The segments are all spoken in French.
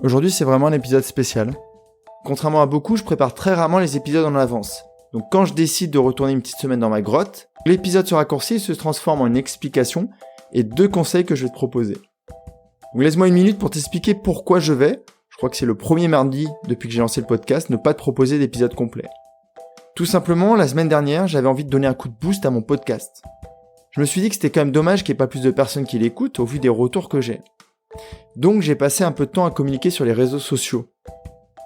Aujourd'hui, c'est vraiment un épisode spécial. Contrairement à beaucoup, je prépare très rarement les épisodes en avance. Donc quand je décide de retourner une petite semaine dans ma grotte, l'épisode se raccourcit et se transforme en une explication et 2 conseils que je vais te proposer. Donc laisse-moi une minute pour t'expliquer pourquoi je vais, je crois que c'est le premier mardi depuis que j'ai lancé le podcast, ne pas te proposer d'épisode complet. Tout simplement, la semaine dernière, j'avais envie de donner un coup de boost à mon podcast. Je me suis dit que c'était quand même dommage qu'il n'y ait pas plus de personnes qui l'écoutent au vu des retours que j'ai. Donc j'ai passé un peu de temps à communiquer sur les réseaux sociaux.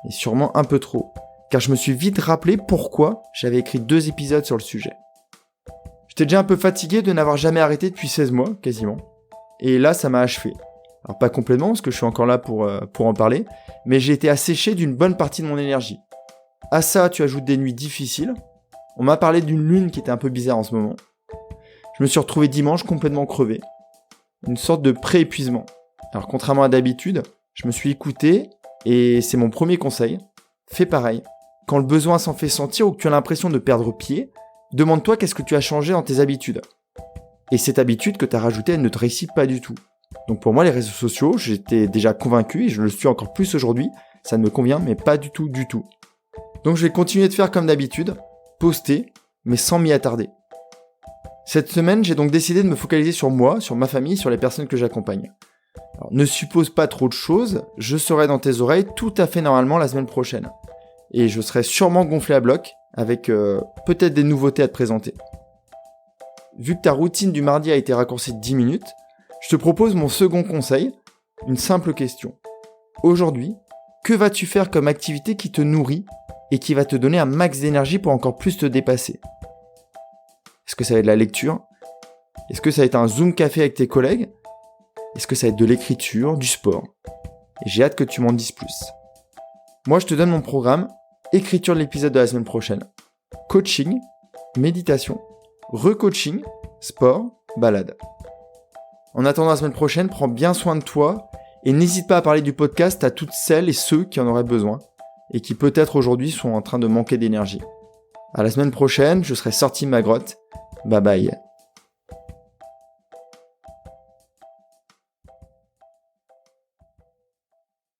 Et sûrement un peu trop. Car je me suis vite rappelé pourquoi j'avais écrit 2 épisodes sur le sujet. J'étais déjà un peu fatigué de n'avoir jamais arrêté depuis 16 mois, quasiment. Et là, ça m'a achevé. Alors pas complètement, parce que je suis encore là pour en parler, mais j'ai été asséché d'une bonne partie de mon énergie. À ça, tu ajoutes des nuits difficiles. On m'a parlé d'une lune qui était un peu bizarre en ce moment. Je me suis retrouvé dimanche complètement crevé. Une sorte de pré-épuisement. Alors contrairement à d'habitude, je me suis écouté, et c'est mon premier conseil, fais pareil. Quand le besoin s'en fait sentir ou que tu as l'impression de perdre pied, demande-toi qu'est-ce que tu as changé dans tes habitudes. Et cette habitude que tu as rajoutée, elle ne te réussit pas du tout. Donc pour moi, les réseaux sociaux, j'étais déjà convaincu, et je le suis encore plus aujourd'hui, ça ne me convient, mais pas du tout. Donc je vais continuer de faire comme d'habitude, poster, mais sans m'y attarder. Cette semaine, j'ai donc décidé de me focaliser sur moi, sur ma famille, sur les personnes que j'accompagne. Alors, ne suppose pas trop de choses, je serai dans tes oreilles tout à fait normalement la semaine prochaine. Et je serai sûrement gonflé à bloc, avec peut-être des nouveautés à te présenter. Vu que ta routine du mardi a été raccourcie de 10 minutes, je te propose mon second conseil, une simple question. Aujourd'hui, que vas-tu faire comme activité qui te nourrit et qui va te donner un max d'énergie pour encore plus te dépasser ? Est-ce que ça va être de la lecture ? Est-ce que ça va être un Zoom café avec tes collègues ? Est-ce que ça va être de l'écriture, du sport ? Et j'ai hâte que tu m'en dises plus. Moi, je te donne mon programme, écriture de l'épisode de la semaine prochaine. Coaching, méditation, recoaching, sport, balade. En attendant la semaine prochaine, prends bien soin de toi et n'hésite pas à parler du podcast à toutes celles et ceux qui en auraient besoin et qui peut-être aujourd'hui sont en train de manquer d'énergie. À la semaine prochaine, je serai sorti de ma grotte. Bye bye.